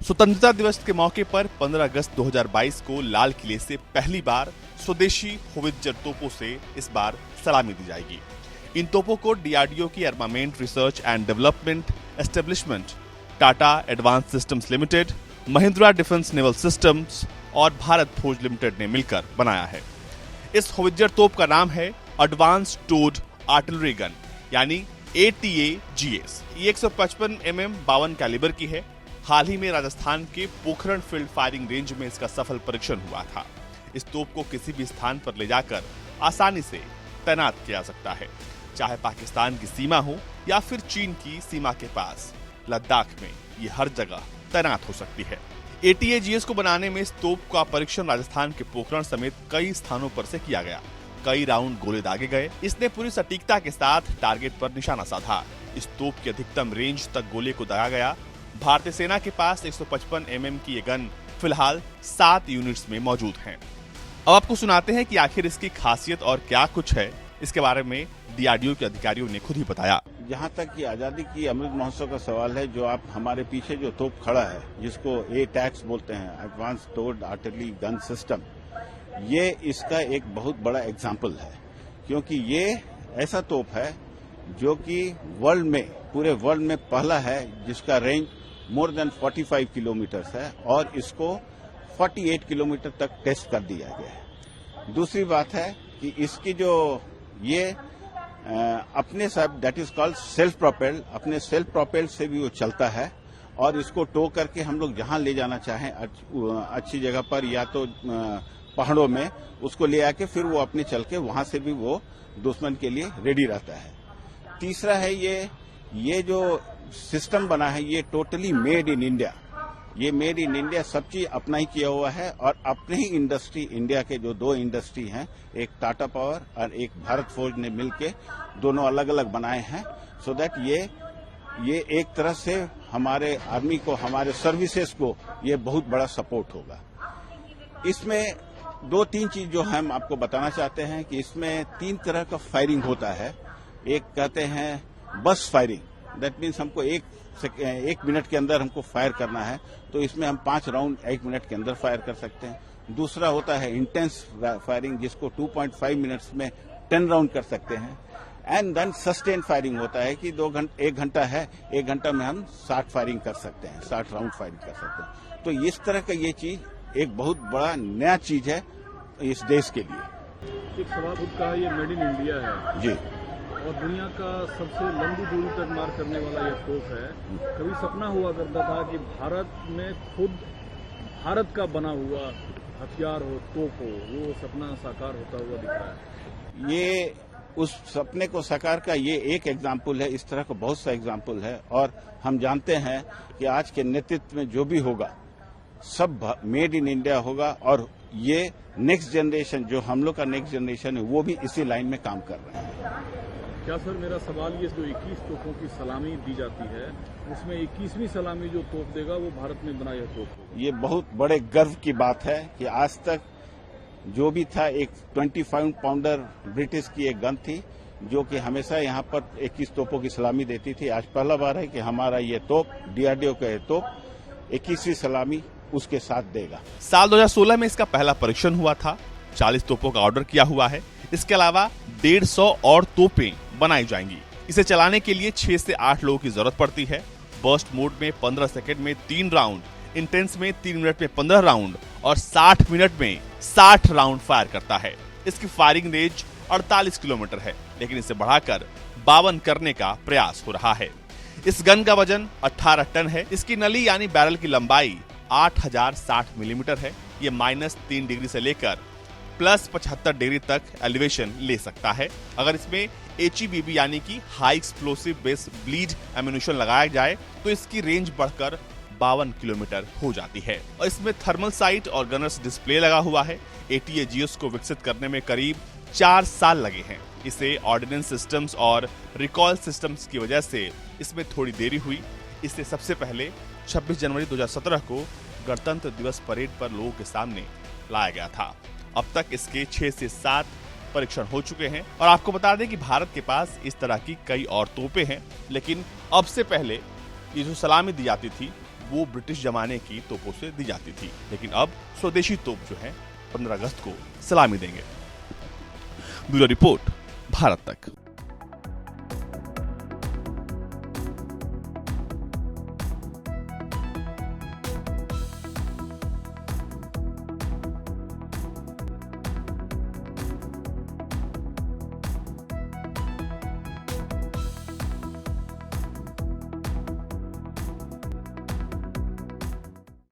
स्वतंत्रता दिवस के मौके पर 15 अगस्त 2022 को लाल किले से पहली बार स्वदेशी होवित्जर तोपों से इस बार सलामी दी जाएगी। इन तोपों को डीआरडीओ की armament research and development establishment, Tata advance systems limited, Mahindra defence naval systems और भारत फौज लिमिटेड ने मिलकर बनाया है। इस होवित्जर तोप का नाम है एडवांस टोड आर्टिलरी गन यानी ATAGS। ये 155 mm 52 कैलिबर की है। हाल ही में राजस्थान के पोखरण फील्ड फायरिंग रेंज में इसका सफल परीक्षण हुआ था। इस तोप को किसी भी स्थान पर ले जाकर आसानी से तैनात किया जा सकता है, चाहे पाकिस्तान की सीमा हो या फिर चीन की सीमा के पास। लद्दाख में ये हर जगह तैनात हो सकती है। ATAGS को बनाने में इस तोप का परीक्षण राजस्थान के पोखरण समेत कई स्थानों पर से किया गया। कई राउंड गोले दागे गए। इसने पूरी सटीकता के साथ टारगेट पर निशाना साधा। इस तोप की अधिकतम रेंज तक गोले को दागा गया। भारतीय सेना के पास 155 mm की ये गन फिलहाल 7 यूनिट्स में मौजूद हैं। अब आपको सुनाते हैं कि आखिर इसकी खासियत और क्या कुछ है। इसके बारे में डीआरडीओ के अधिकारियों ने खुद ही बताया। जहाँ तक कि आजादी की अमृत महोत्सव का सवाल है, जो आप हमारे पीछे जो तोप खड़ा है, जिसको ATAGS बोलते हैं, advance towed artillery gun system, ये इसका एक बहुत बड़ा एग्जाम्पल है। क्योंकि ये ऐसा तोप है जो कि पूरे वर्ल्ड में पहला है जिसका रेंज मोर देन 45 किलोमीटर है और इसको 48 किलोमीटर तक टेस्ट कर दिया गया है। दूसरी बात है कि इसकी जो ये अपने सब that is called self propelled, अपने सेल्फ प्रोपेल्ड से भी वो चलता है और इसको टो करके हम लोग जहां ले जाना चाहें अच्छी जगह पर या तो पहाड़ों में उसको ले आके फिर वो अपने चल के वहां से भी वो दुश्मन के लिए रेडी रहता है। तीसरा है ये जो सिस्टम बना है, ये टोटली मेड इन इंडिया। ये मेड इन इंडिया सब चीज अपना ही किया हुआ है और अपने ही इंडस्ट्री, इंडिया के जो 2 इंडस्ट्री हैं, एक टाटा पावर और एक भारत फौज ने मिलके दोनों अलग अलग बनाए हैं, सो दैट ये एक तरह से हमारे आर्मी को, हमारे सर्विसेज को ये बहुत बड़ा सपोर्ट होगा। इसमें 2-3 चीज जो हम आपको बताना चाहते हैं कि इसमें 3 तरह का फायरिंग होता है। एक कहते हैं बस फायरिंग, दैट मीन्स हमको एक मिनट के अंदर हमको फायर करना है, तो इसमें हम 5 राउंड 1 मिनट के अंदर फायर कर सकते हैं। दूसरा होता है इंटेंस फायरिंग, जिसको 2.5 मिनट्स में 10 राउंड कर सकते हैं। एंड देन सस्टेन फायरिंग होता है कि 1 घंटा है, 1 घंटा में हम 60 फायरिंग कर सकते हैं, 60 राउंड फायरिंग कर सकते हैं। तो इस तरह का ये चीज एक बहुत बड़ा नया चीज है इस देश के लिए। एक सवाल खुद का, ये मेड इन इंडिया है जी और दुनिया का सबसे लंबी दूरी तक मार करने वाला यह तोप है। कभी सपना हुआ करता था कि भारत में खुद भारत का बना हुआ हथियार हो, तोप हो, वो सपना साकार होता हुआ दिख रहा है। ये उस सपने को साकार का ये एक एग्जाम्पल है। इस तरह का बहुत सा एग्जाम्पल है और हम जानते हैं कि आज के नेतृत्व में जो भी होगा सब मेड इन इंडिया होगा और ये नेक्स्ट जनरेशन, जो हम लोग का नेक्स्ट जनरेशन है, वो भी इसी लाइन में काम कर रहे हैं। क्या सर, मेरा सवाल ये, जो 21 तोपों की सलामी दी जाती है, उसमें 21वीं सलामी जो तोप देगा वो भारत में बना यह तोप होगा। ये बहुत बड़े गर्व की बात है कि आज तक जो भी था, एक 25 पाउंडर ब्रिटिश की एक गन थी जो कि हमेशा यहाँ पर 21 तोपों की सलामी देती थी। आज पहला बार है कि हमारा ये तोप, डीआरडीओ का ये तोप 21वीं सलामी उसके साथ देगा। साल 2016 में इसका पहला परीक्षण हुआ था। 40 तोपों का ऑर्डर किया हुआ है। इसके अलावा 150 और तोपें बनाई जाएंगी। इसे चलाने के लिए 6 से 8 लोगों की जरूरत पड़ती है। बर्स्ट मोड में 15 सेकंड में 3 राउंड, इंटेंस में 3 मिनट में 15 राउंड और 60 मिनट में 60 राउंड फायर करता है। इसकी फायरिंग रेंज 48 किलोमीटर है, लेकिन इसे बढ़ाकर 52 करने का प्रयास हो रहा है। इस गन का वजन 18 टन है। इसकी नली यानी बैरल की लंबाई 8060 मिलीमीटर है। ये -3 डिग्री से लेकर +75 डिग्री तक एलिवेशन ले सकता है। अगर इसमें HEBB यानी कि high explosive base bleed ammunition लगाया जाए तो इसकी रेंज बढ़कर 52 किलोमीटर हो जाती है। और इसमें थर्मल साइट और गनर्स डिस्प्ले लगा हुआ है। ATAGS को विकसित करने में करीब 4 साल लगे हैं। इसे ऑर्डिनेंस सिस्टम्स और रिकॉल सिस्टम्स की वजह से इसमें थोड़ी देरी हुई। इसे सबसे पहले 26 जनवरी 2017 को गणतंत्र दिवस परेड पर लोगों के सामने लाया गया था। अब तक इसके 6 से 7 परीक्षण हो चुके हैं। और आपको बता दें कि भारत के पास इस तरह की कई और तोपें हैं, लेकिन अब से पहले ये जो सलामी दी जाती थी वो ब्रिटिश जमाने की तोपों से दी जाती थी, लेकिन अब स्वदेशी तोप जो है 15 अगस्त को सलामी देंगे। ब्यूरो रिपोर्ट, भारत तक।